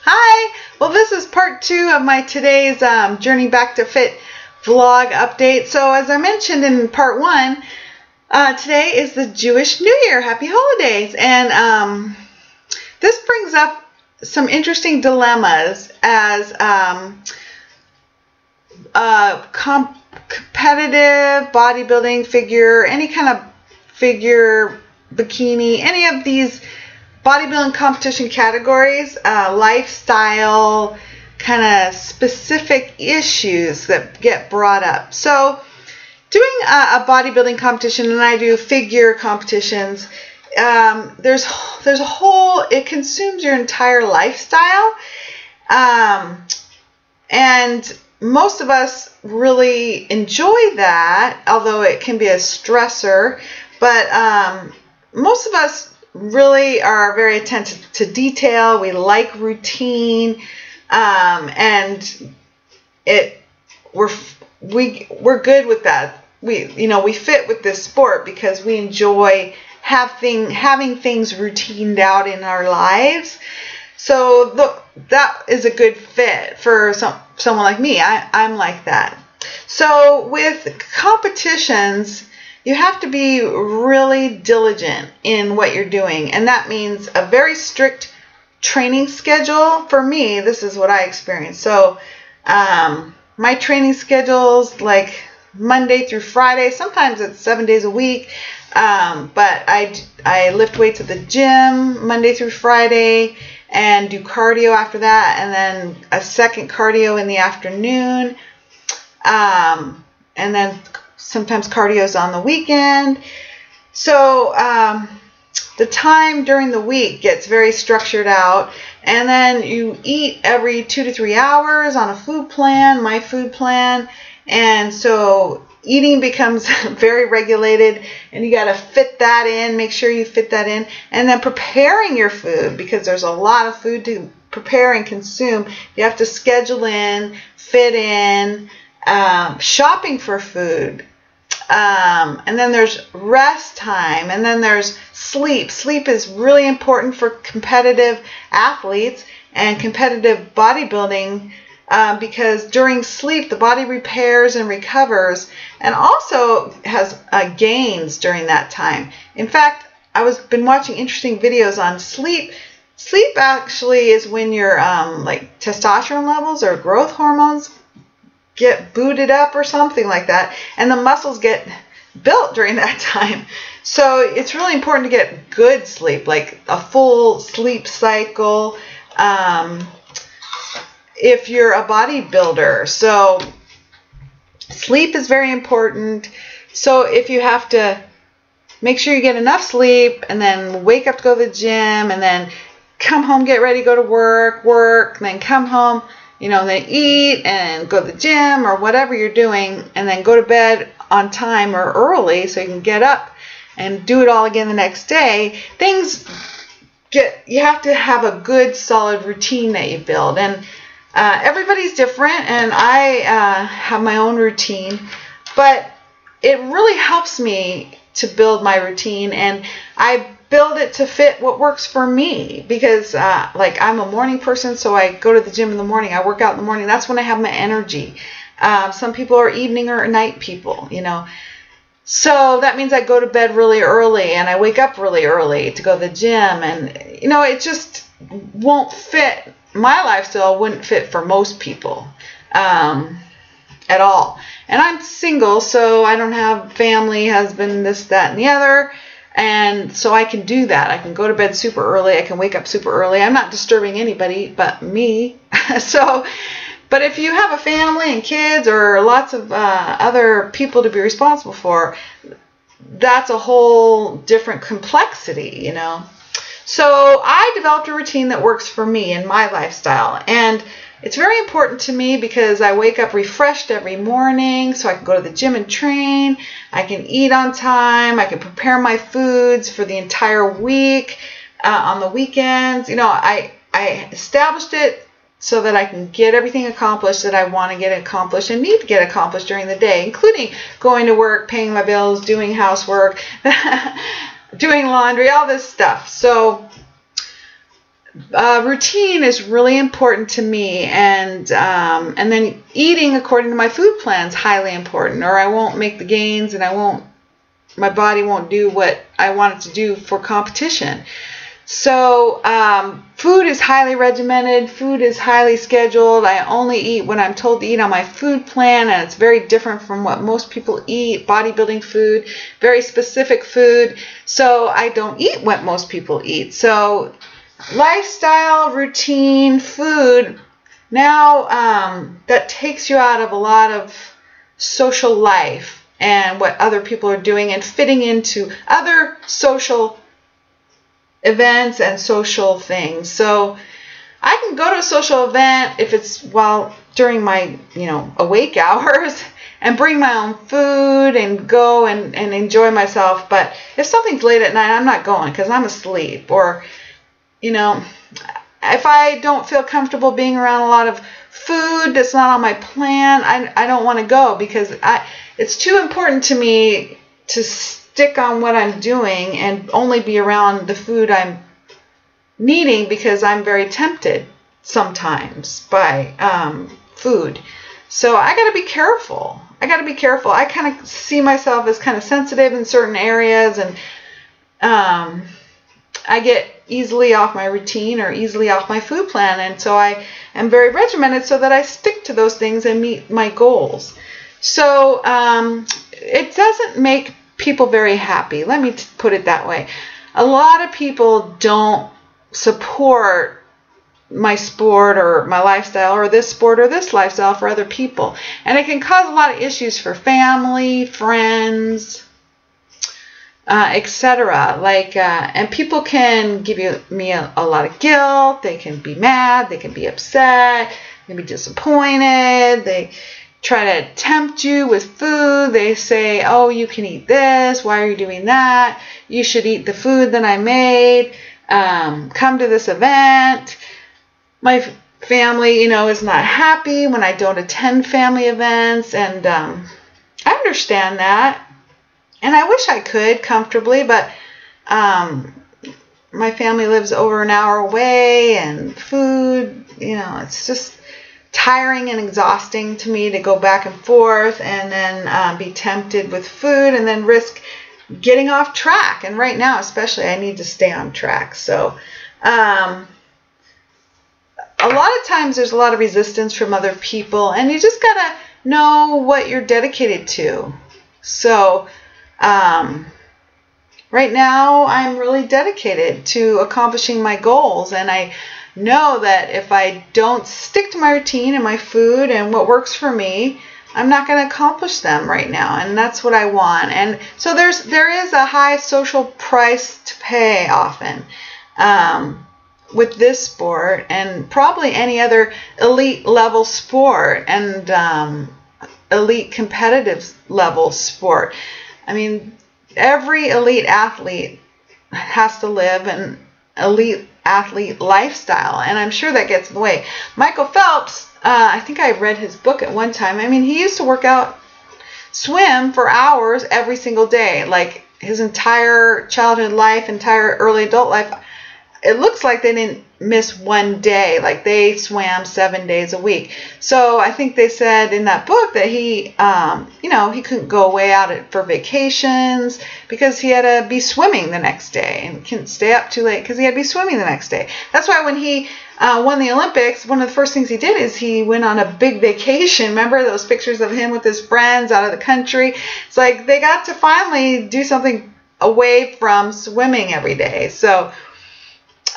Hi! Well, this is part 2 of my today's Journey Back to Fit vlog update. So as I mentioned in part 1, today is the Jewish New Year. Happy holidays! And this brings up some interesting dilemmas as competitive bodybuilding figure, any kind of figure, bikini, any of these bodybuilding competition categories, lifestyle, kind of specific issues that get brought up. So doing a bodybuilding competition, and I do figure competitions, there's a whole, it consumes your entire lifestyle, and most of us really enjoy that, although it can be a stressor, but most of us really are very attentive to detail. We like routine, and we're good with that. We fit with this sport because we enjoy having things routined out in our lives. So that is a good fit for someone like me. I'm like that. So with competitions, you have to be really diligent in what you're doing, and that means a very strict training schedule. For me, this is what I experienced. So my training schedule's like Monday through Friday. Sometimes it's 7 days a week, but I lift weights at the gym Monday through Friday and do cardio after that, and then a second cardio in the afternoon, and then sometimes cardio's on the weekend. So the time during the week gets very structured out, and then you eat every 2 to 3 hours on a food plan, my food plan, and so eating becomes very regulated, and you got to fit that in, make sure you fit that in, and then preparing your food, because there's a lot of food to prepare and consume. You have to schedule in, fit in, shopping for food, and then there's rest time, and then there's sleep. Sleep is really important for competitive athletes and competitive bodybuilding, because during sleep the body repairs and recovers, and also has gains during that time. In fact, been watching interesting videos on sleep. Sleep actually is when your like testosterone levels or growth hormones get booted up or something like that, and the muscles get built during that time. So it's really important to get good sleep, like a full sleep cycle, if you're a bodybuilder. So sleep is very important. So if you have to make sure you get enough sleep, and then wake up to go to the gym, and then come home, get ready, go to work, and then come home, then eat and go to the gym or whatever you're doing, and then go to bed on time or early so you can get up and do it all again the next day. You have to have a good solid routine that you build, and everybody's different, and I have my own routine, but it really helps me to build my routine, and I build it to fit what works for me, because like I'm a morning person, so I go to the gym in the morning, I work out in the morning. That's when I have my energy. Some people are evening or night people, so that means I go to bed really early and I wake up really early to go to the gym, and it just won't fit. My lifestyle wouldn't fit for most people at all. And I'm single, so I don't have family, husband, this, that, and the other. And so I can do that. I can go to bed super early. I can wake up super early. I'm not disturbing anybody but me. But if you have a family and kids or lots of other people to be responsible for, that's a whole different complexity, So I developed a routine that works for me in my lifestyle. And it's very important to me because I wake up refreshed every morning, so I can go to the gym and train. I can eat on time. I can prepare my foods for the entire week. On the weekends, I established it so that I can get everything accomplished that I want to get accomplished and need to get accomplished during the day, including going to work, paying my bills, doing housework, doing laundry, all this stuff. So routine is really important to me, and then eating according to my food plan is highly important, or I won't make the gains, and my body won't do what I want it to do for competition. So food is highly regimented. Food is highly scheduled. I only eat when I'm told to eat on my food plan, and it's very different from what most people eat. Bodybuilding food, very specific food. So I don't eat what most people eat. So lifestyle, routine, food, now that takes you out of a lot of social life and what other people are doing and fitting into other social events and social things. So I can go to a social event if it's during my awake hours and bring my own food and go and enjoy myself. But if something's late at night, I'm not going because I'm asleep, or if I don't feel comfortable being around a lot of food that's not on my plan, I don't want to go, because it's too important to me to stick on what I'm doing and only be around the food I'm needing, because I'm very tempted sometimes by food. So I got to be careful. I kind of see myself as kind of sensitive in certain areas, and I get easily off my routine or easily off my food plan, and so I am very regimented so that I stick to those things and meet my goals. So it doesn't make people very happy. Let me put it that way. A lot of people don't support my sport or my lifestyle or this sport or this lifestyle for other people. And it can cause a lot of issues for family, friends, etc. And people can give me a lot of guilt. They can be mad. They can be upset. They can be disappointed. They try to tempt you with food. They say, oh, you can eat this. Why are you doing that? You should eat the food that I made. Come to this event. My family, is not happy when I don't attend family events. And I understand that. And I wish I could comfortably, but my family lives over an hour away, and food, it's just tiring and exhausting to me to go back and forth and then be tempted with food and then risk getting off track. And right now, especially, I need to stay on track. So a lot of times there's a lot of resistance from other people, and you just got to know what you're dedicated to. So right now I'm really dedicated to accomplishing my goals, and I know that if I don't stick to my routine and my food and what works for me, I'm not going to accomplish them right now, and that's what I want. And so there is a high social price to pay often with this sport, and probably any other elite level sport and elite competitive level sport. I mean, every elite athlete has to live an elite athlete lifestyle, and I'm sure that gets in the way. Michael Phelps, I think I read his book at one time. I mean, he used to work out, swim for hours every single day, like his entire childhood life, entire early adult life. It looks like they didn't miss one day. Like they swam 7 days a week. So I think they said in that book that he, he couldn't go away out for vacations because he had to be swimming the next day, and couldn't stay up too late because he had to be swimming the next day. That's why when he won the Olympics, one of the first things he did is he went on a big vacation. Remember those pictures of him with his friends out of the country? It's like they got to finally do something away from swimming every day. So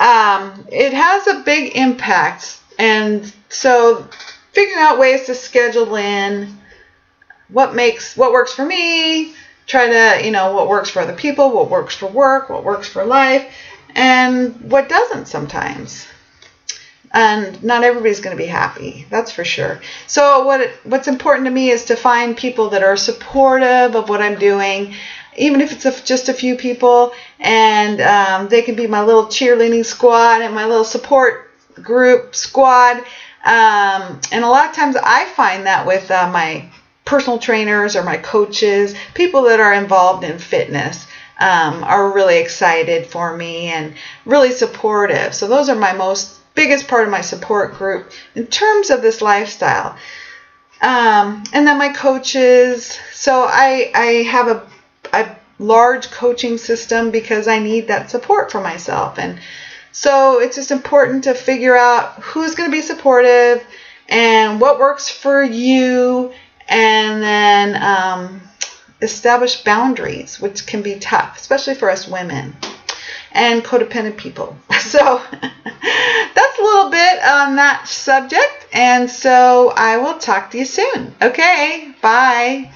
it has a big impact, and so figuring out ways to schedule in what works for me, try to, what works for other people, what works for work, what works for life, and what doesn't sometimes. And not everybody's going to be happy, that's for sure. So what's important to me is to find people that are supportive of what I'm doing, even if it's just a few people, and they can be my little cheerleading squad and my little support group squad. And a lot of times I find that with my personal trainers or my coaches, people that are involved in fitness. are really excited for me and really supportive. So those are my biggest part of my support group in terms of this lifestyle. And then my coaches. So I have a large coaching system because I need that support for myself. And so it's just important to figure out who's going to be supportive and what works for you, and then establish boundaries, which can be tough, especially for us women and codependent people. So that's a little bit on that subject. And so I will talk to you soon. Okay, bye.